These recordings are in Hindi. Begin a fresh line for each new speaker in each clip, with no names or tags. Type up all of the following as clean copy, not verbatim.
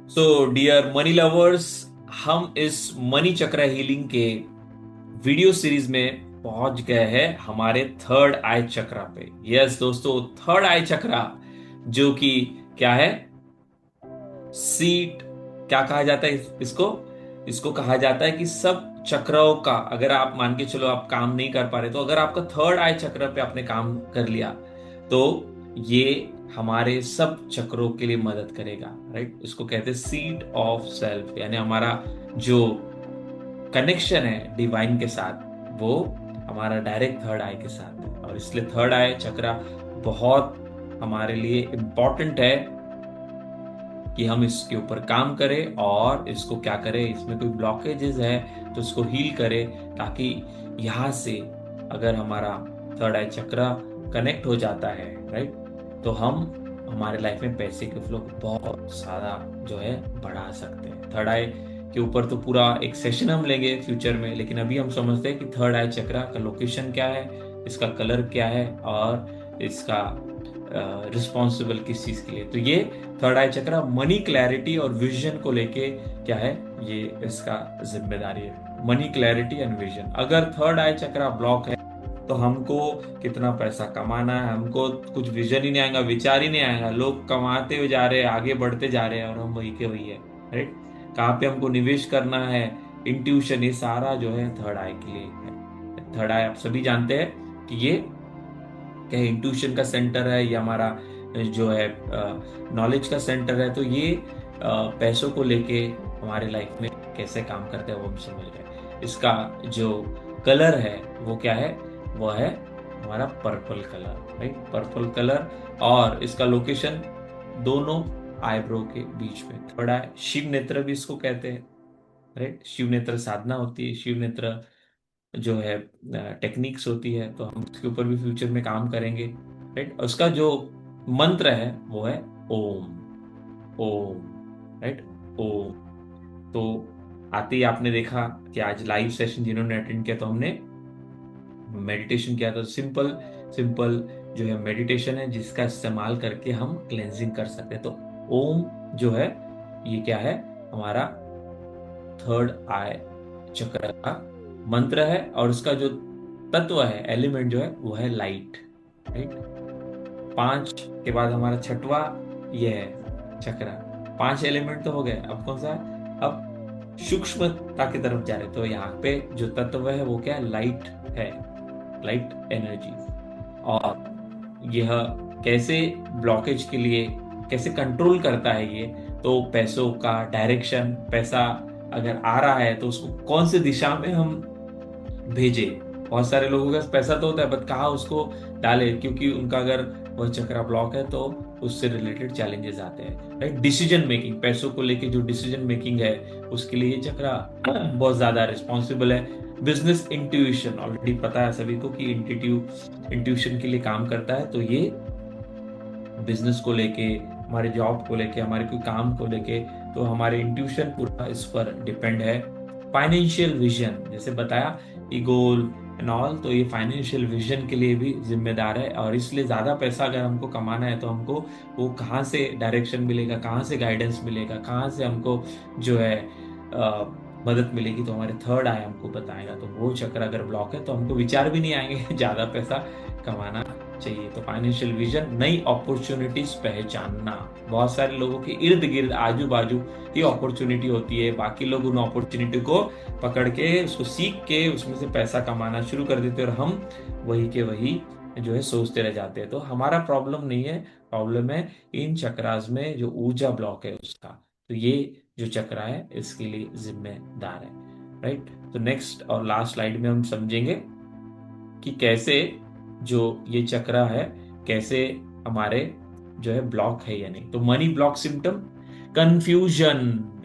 सो डियर मनी लवर्स, हम इस मनी चक्र हीलिंग के वीडियो सीरीज में पहुंच गए हैं हमारे थर्ड आई चक्रा पे। यस दोस्तों, थर्ड आई चक्रा जो कि क्या है? सीट। क्या कहा जाता है इसको? इसको कहा जाता है कि सब चक्रों का, अगर आप मान के चलो आप काम नहीं कर पा रहे, तो अगर आपका थर्ड आई चक्र पे आपने काम कर लिया तो ये हमारे सब चक्रों के लिए मदद करेगा। राइट, इसको कहते हैं सीट ऑफ सेल्फ, यानी हमारा जो कनेक्शन है डिवाइन के साथ, वो हमारा डायरेक्ट थर्ड आई के साथ है। और इसलिए थर्ड आई चक्रा बहुत हमारे लिए इम्पोर्टेंट है कि हम इसके ऊपर काम करें और इसको क्या करें, इसमें कोई ब्लॉकेजेस है तो इसको हील करें, ताकि यहाँ से अगर हमारा थर्ड आई चक्रा कनेक्ट हो जाता है, राइट, तो हम हमारे लाइफ में पैसे के फ्लो को बहुत ज्यादा जो है बढ़ा सकते हैं। थर्ड आई के ऊपर तो पूरा एक सेशन हम लेंगे फ्यूचर में, लेकिन अभी हम समझते हैं कि थर्ड आई चक्रा का लोकेशन क्या है, इसका कलर क्या है और इसका रिस्पॉन्सिबल किस चीज के लिए। तो ये थर्ड आई चक्रा मनी क्लैरिटी और विजन को लेके क्या है, ये इसका जिम्मेदारी है। Money clarity and vision. अगर थर्ड आई चक्रा ब्लॉक है तो हमको कितना पैसा कमाना है, हमको कुछ विजन ही नहीं आएगा, विचार ही नहीं आएगा। लोग कमाते हुए जा रहे हैं, आगे बढ़ते जा रहे हैं और हम वही के वही है। राइट, कहाँ पे हमको निवेश करना है, इंट्यूशन, ये सारा जो है थर्ड आई के लिए है। थर्ड आई आप सभी जानते हैं कि ये क्या इंट्यूशन का सेंटर है, ये हमारा जो है नॉलेज का सेंटर है। तो ये पैसों को लेके हमारे लाइफ में कैसे काम करते हैं वो हम समझ गए। इसका जो कलर है वो क्या है? वो है हमारा purple colour. Right, purple colour. और इसका लोकेशन दोनों आईब्रो के बीच में। थोड़ा शिव नेत्र भी इसको कहते हैं। राइट, शिव नेत्र साधना होती है, शिव नेत्र जो है टेक्निक्स होती है, तो हम उसके ऊपर भी फ्यूचर में काम करेंगे। राइट, उसका जो मंत्र है वो है ओम। ओम। राइट, ओम। तो आते ही आपने देखा कि आज लाइव सेशन जिन्होंने अटेंड किया तो हमने मेडिटेशन किया था। सिंपल सिंपल जो है मेडिटेशन है जिसका इस्तेमाल करके हम क्लेंजिंग कर सकते हैं। तो ओम जो है ये क्या है? हमारा थर्ड आई चक्र का मंत्र है। और उसका जो तत्व है, एलिमेंट जो है वो है लाइट। राइट, पांच के बाद हमारा छठवा ये है चक्र। पांच एलिमेंट तो हो गए, अब कौन सा है? अब सूक्ष्मता की तरफ जा रहे। तो यहाँ पे जो तत्व है वो क्या है? लाइट है, लाइट एनर्जी। और यह कैसे ब्लॉकेज के लिए कैसे कंट्रोल करता है ये? तो पैसों का डायरेक्शन, पैसा अगर आ रहा है तो उसको कौन सी दिशा में हम भेजे। बहुत सारे लोगों के पास पैसा तो होता है बट कहाँ उसको डाले, क्योंकि उनका अगर वह चक्रा ब्लॉक है तो उससे रिलेटेड चैलेंजेस आते हैं। राइट, डिसीजन मेकिंग, पैसों को लेके जो डिसीजन मेकिंग है उसके लिए ये चक्रा बहुत ज्यादा रिस्पॉन्सिबल है। बिजनेस इंट्यूशन, ऑलरेडी पता है सभी को कि इंट्यूशन के लिए काम करता है। तो ये बिजनेस को लेके, हमारे जॉब को लेके, हमारे कोई काम को लेके, तो हमारे इंट्यूशन पूरा इस पर डिपेंड है। फाइनेंशियल विजन, जैसे बताया कि गोल एंड ऑल, तो ये फाइनेंशियल विजन के लिए भी जिम्मेदार है। और इसलिए ज्यादा पैसा अगर हमको कमाना है तो हमको वो कहाँ से डायरेक्शन मिलेगा, कहाँ से गाइडेंस मिलेगा, कहाँ से हमको जो है मदद मिलेगी, तो हमारे थर्ड आई हमको बताएगा। तो वो चक्र अगर ब्लॉक है तो हमको विचार भी नहीं आएंगे ज्यादा पैसा कमाना चाहिए। तो फाइनेंशियल विजन, नई अपॉर्चुनिटीज पहचानना। बहुत सारे लोगों के इर्द गिर्द आजू बाजू ये अपॉर्चुनिटी होती है, बाकी लोग उन अपॉर्चुनिटी को पकड़ के उसको सीख के उसमें से पैसा कमाना शुरू कर देते हैं और हम वही के वही जो है सोचते रह जाते हैं। तो हमारा प्रॉब्लम नहीं है, प्रॉब्लम है इन चक्रास में जो ऊर्जा ब्लॉक है उसका। तो ये जो चक्रा है इसके लिए जिम्मेदार है। राइट, तो नेक्स्ट और लास्ट स्लाइड में हम समझेंगे कि कैसे जो ये चक्रा है कैसे हमारे जो है ब्लॉक है या नहीं। तो money block symptom, confusion.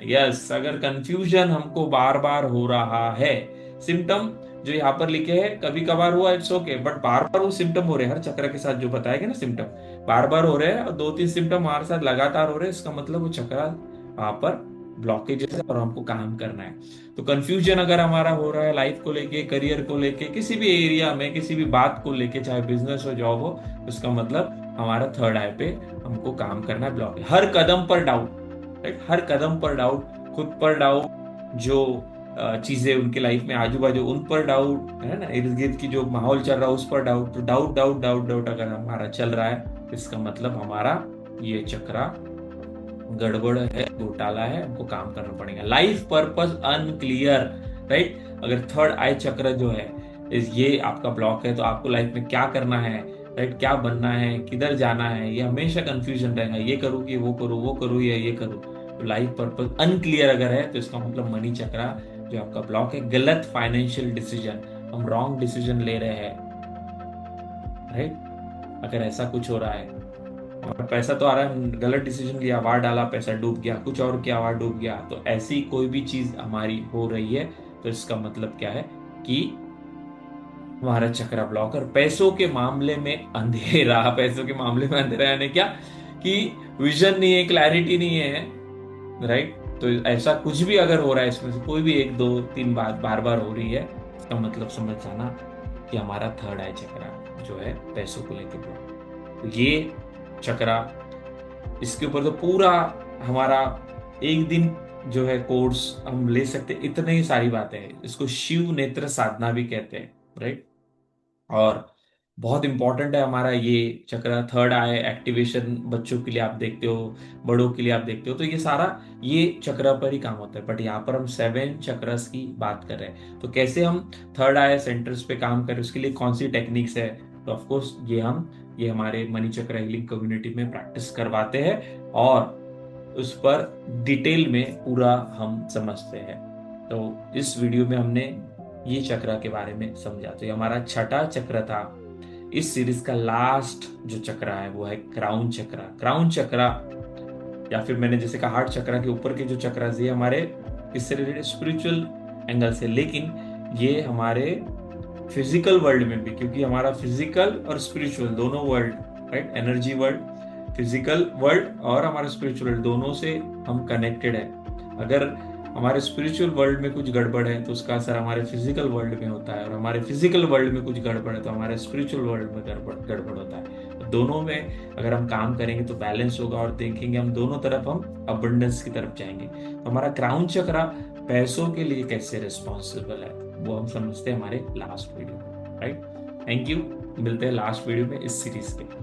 Yes, अगर कंफ्यूजन हमको बार बार हो रहा है, सिम्टम जो यहाँ पर लिखे हैं कभी कभार हुआ इट्स ओके, बट बार बार वो सिम्टम हो रहे हैं हर चक्र के साथ, जो बताएगा ना सिम्टम बार बार हो रहे हैं और दो तीन सिम्टम हमारे साथ लगातार हो रहे हैं, इसका मतलब वो चक्रा वहां पर ब्लॉकेजेस है और हमको काम करना है। तो कंफ्यूजन अगर हमारा हो रहा है लाइफ को लेके, करियर को लेके, किसी भी एरिया में किसी भी बात को लेके, चाहे बिजनेस हो, जॉब हो, उसका मतलब हमारा थर्ड आई पे हमको काम करना है, ब्लॉक है। हर कदम पर डाउट, राइट। हर कदम पर डाउट, खुद पर डाउट, जो चीजें उनके लाइफ में आजू बाजू उन पर डाउट है ना, इर्द गिर्द की जो माहौल चल रहा है उस पर डाउट। तो डाउट डाउट डाउट डाउट अगर हमारा चल रहा है, इसका मतलब हमारा ये चक्रा गड़बड़ है, घोटाला है, हमको काम करना पड़ेगा। Life purpose unclear, right. अगर थर्ड आई चक्र जो है ये आपका ब्लॉक है, तो आपको लाइफ में क्या करना है, राइट, क्या बनना है, किधर जाना है, ये हमेशा कंफ्यूजन रहेगा। ये करूँ कि वो करूँ, वो करूँ या ये करूँ। तो लाइफ पर्पस अनक्लियर अगर है, तो इसका मतलब मनी चक्रा जो आपका ब्लॉक है, गलत फाइनेंशियल डिसीजन, हम रॉन्ग डिसीजन ले रहे हैं, राइट। अगर ऐसा कुछ हो रहा है, और पैसा तो आ रहा है, गलत डिसीजन लिया, वार डाला, पैसा डूब गया, कुछ और किया, वार डूब गया, तो ऐसी कोई भी चीज हमारी हो रही है, तो इसका मतलब क्या है कि हमारा चक्रा ब्लॉक। और पैसों के मामले में अंधेरा, पैसों के मामले में अंधेरा यानी क्या कि विजन नहीं है, क्लैरिटी नहीं है, राइट। तो ऐसा कुछ भी अगर हो रहा है, इसमें से कोई भी एक दो तीन बार बार बार हो रही है, इसका मतलब समझ जाना कि हमारा थर्ड आई चक्रा जो है पैसों को लेकर ब्लॉक। तो ये चक्रा, इसके ऊपर तो पूरा हमारा एक दिन जो है कोर्स हम ले सकते, इतने ही सारी बातें हैं। इसको शिव नेत्र साधना भी कहते हैं, राइट। और बहुत इंपॉर्टेंट है हमारा ये चक्र, थर्ड आई एक्टिवेशन। बच्चों के लिए आप देखते हो, बड़ों के लिए आप देखते हो, तो ये सारा ये चक्र पर ही काम होता है। बट यहाँ पर हम 7 चक्रस की बात कर रहे हैं, तो कैसे हम थर्ड आई सेंटर्स पे काम करें, उसके लिए कौन सी टेक्निक्स है, तो ऑफकोर्स ये हमारे मनी चक्र हीलिंग कम्युनिटी में प्रैक्टिस करवाते हैं, और उस पर डिटेल में पूरा हम समझते हैं। तो इस वीडियो में हमने ये चक्र के बारे में समझा। तो ये हमारा छठा चक्र था। इस सीरीज का लास्ट जो चक्र है वो है क्राउन चक्र। क्राउन चक्र, या फिर मैंने जैसे कहा हार्ट चक्र के ऊपर के जो चक्र, ये हमारे इससे रिलेटेड स्पिरिचुअल एंगल से, लेकिन ये हमारे फिजिकल वर्ल्ड में भी, क्योंकि हमारा फिजिकल और स्पिरिचुअल दोनों world, right, energy world, physical world और हमारा स्पिरिचुअल वर्ल्ड, दोनों से हम कनेक्टेड है। अगर हमारे स्पिरिचुअल वर्ल्ड में कुछ गड़बड़ है, तो उसका असर हमारे फिजिकल वर्ल्ड में होता है, और हमारे फिजिकल वर्ल्ड में कुछ गड़बड़ है, तो हमारे स्पिरिचुअल वर्ल्ड में गड़बड़ होता है। तो दोनों में अगर हम काम करेंगे तो बैलेंस होगा, और देखेंगे हम दोनों तरफ हम अबंडेंस की तरफ जाएंगे। तो हमारा क्राउन चक्र पैसों के लिए कैसे रिस्पॉन्सिबल है, वो हम समझते हैं हमारे लास्ट वीडियो में, राइट। थैंक यू, मिलते हैं लास्ट वीडियो में इस सीरीज के।